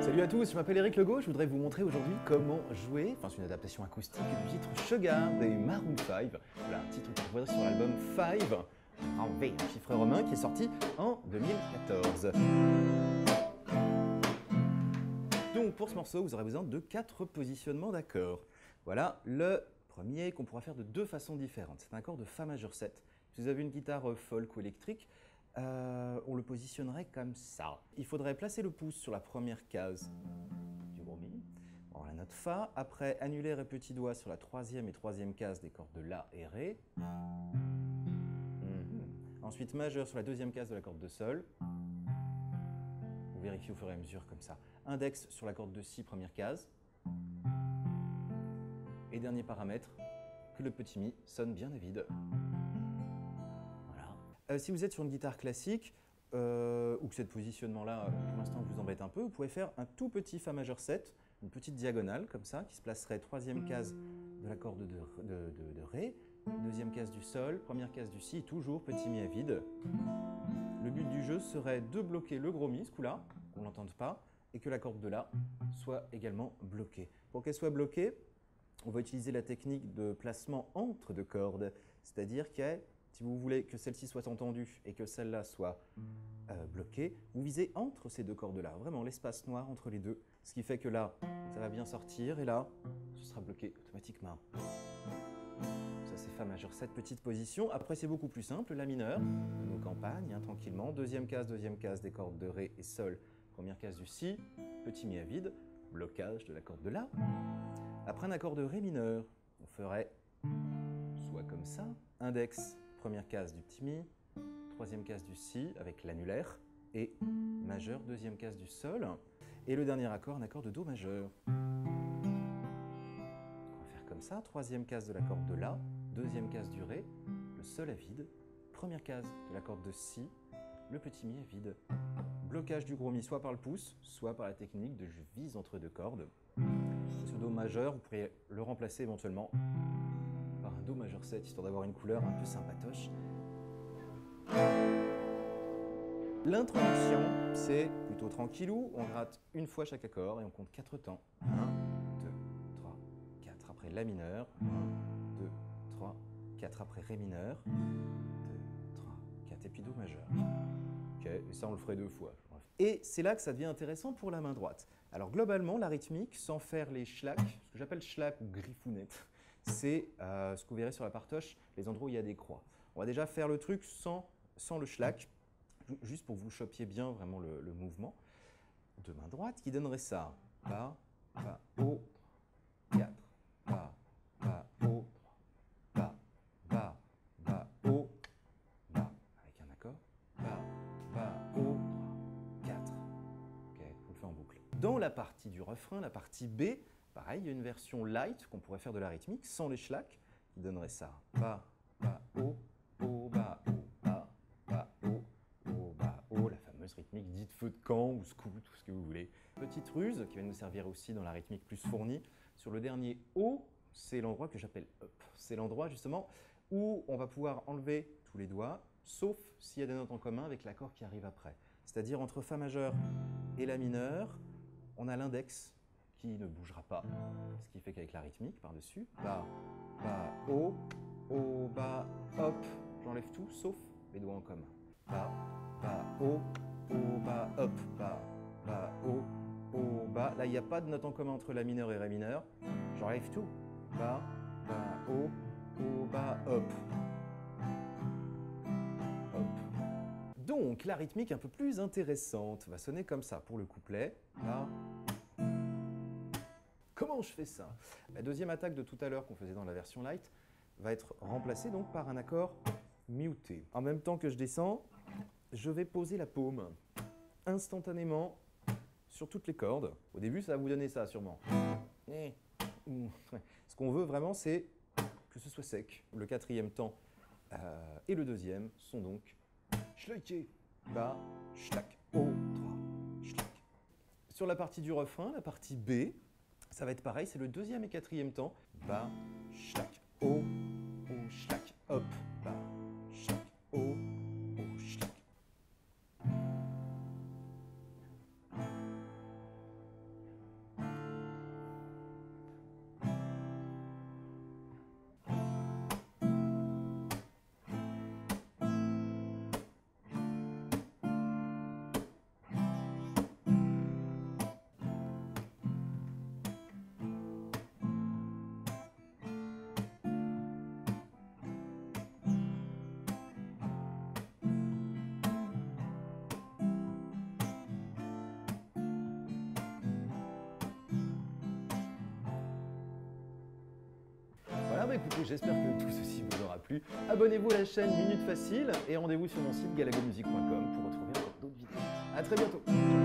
Salut à tous, je m'appelle Eric Legault, je voudrais vous montrer aujourd'hui comment jouer, c'est une adaptation acoustique du titre Sugar des Maroon 5. Voilà, un titre que vous trouverez sur l'album 5, en V, un chiffre romain, qui est sorti en 2014. Donc pour ce morceau, vous aurez besoin de 4 positionnements d'accords. Voilà le premier qu'on pourra faire de 2 façons différentes. C'est un accord de Fa majeur 7. Si vous avez une guitare folk ou électrique, on le positionnerait comme ça. Il faudrait placer le pouce sur la première case du gros mi, la note Fa, après annulaire et petit doigt sur la troisième et troisième case des cordes de La et Ré. Ensuite majeur sur la deuxième case de la corde de Sol. Vous vérifiez au fur et à mesure comme ça. Index sur la corde de Si, première case. Et dernier paramètre, que le petit mi sonne bien à vide. Si vous êtes sur une guitare classique, ou que ce positionnement-là, pour l'instant, vous embête un peu, vous pouvez faire un tout petit Fa majeur 7, une petite diagonale, comme ça, qui se placerait troisième case de la corde de Ré, deuxième case du Sol, première case du Si, toujours petit Mi à vide. Le but du jeu serait de bloquer le gros Mi, ce coup-là, qu'on ne l'entende pas, et que la corde de La soit également bloquée. Pour qu'elle soit bloquée, on va utiliser la technique de placement entre deux cordes, c'est-à-dire que si vous voulez que celle-ci soit entendue et que celle-là soit bloquée, vous visez entre ces deux cordes-là, vraiment l'espace noir entre les deux, ce qui fait que là, ça va bien sortir et là, ce sera bloqué automatiquement. Ça c'est Fa majeur 7, petite position. Après c'est beaucoup plus simple, La mineur, de nos campagnes, tranquillement. Deuxième case des cordes de Ré et Sol, première case du Si, petit Mi à vide, blocage de la corde de La. Après un accord de Ré mineur, on ferait soit comme ça, index, première case du petit Mi, troisième case du Si avec l'annulaire et majeur, deuxième case du Sol. Et le dernier accord, un accord de Do majeur. On va faire comme ça, troisième case de la corde de La, deuxième case du Ré, le Sol à vide, première case de la corde de Si, le petit Mi à vide. Blocage du gros Mi soit par le pouce, soit par la technique de je vise entre deux cordes. Ce Do majeur, vous pourriez le remplacer éventuellement par un Do majeur 7, histoire d'avoir une couleur un peu sympatoche. L'introduction, c'est plutôt tranquillou, on gratte une fois chaque accord et on compte 4 temps. 1, 2, 3, 4 après La mineur, 1, 2, 3, 4 après Ré mineur, 2, 3, 4 et puis Do majeur. Ok, et ça on le ferait 2 fois. Et c'est là que ça devient intéressant pour la main droite. Alors globalement, la rythmique, sans faire les schlacs, ce que j'appelle schlac ou griffounettes, c'est ce que vous verrez sur la partoche, les endroits où il y a des croix. On va déjà faire le truc sans le schlac, juste pour que vous chopiez bien vraiment le mouvement de main droite, qui donnerait ça. Bas, bas, haut, 4, bas, bas, haut, bas, bas, bas, haut, bas, avec un accord, bas, bas, haut, 4. Ok, on le fait en boucle. Dans la partie du refrain, la partie B, pareil, il y a une version light qu'on pourrait faire de la rythmique sans les schlacs, qui donnerait ça. Bas, bas, haut, bas, haut, bas, bas, haut, bas, haut, la fameuse rythmique dite feu de camp ou scout, tout ce que vous voulez. Petite ruse qui va nous servir aussi dans la rythmique plus fournie. Sur le dernier haut, c'est l'endroit que j'appelle up. C'est l'endroit justement où on va pouvoir enlever tous les doigts, sauf s'il y a des notes en commun avec l'accord qui arrive après. C'est-à-dire entre Fa majeur et La mineur, on a l'index qui ne bougera pas, ce qui fait qu'avec la rythmique par-dessus, bas, bas, haut, bas, hop, j'enlève tout sauf les doigts en commun. Bas, bas, haut, bas, hop, bas, bas, haut, bas. Là, il n'y a pas de note en commun entre La mineur et Ré mineur. J'enlève tout. Bas, bas, haut, bas, hop. Donc, la rythmique un peu plus intéressante va sonner comme ça pour le couplet. Là. Comment je fais ça? La deuxième attaque de tout à l'heure qu'on faisait dans la version light va être remplacée donc par un accord muté. En même temps que je descends, je vais poser la paume instantanément sur toutes les cordes. Au début, ça va vous donner ça sûrement. Ce qu'on veut vraiment, c'est que ce soit sec. Le quatrième temps et le deuxième sont donc schlacké, bas, schlack, haut, 3, schlack. Sur la partie du refrain, la partie B, ça va être pareil, c'est le deuxième et quatrième temps. Bas, schlack, haut, schlack, hop, bas, schlack, haut, schlack. écoutez, j'espère que tout ceci vous aura plu. Abonnez-vous à la chaîne Minute Facile et rendez-vous sur mon site galagomusic.com pour retrouver encore d'autres vidéos. A très bientôt.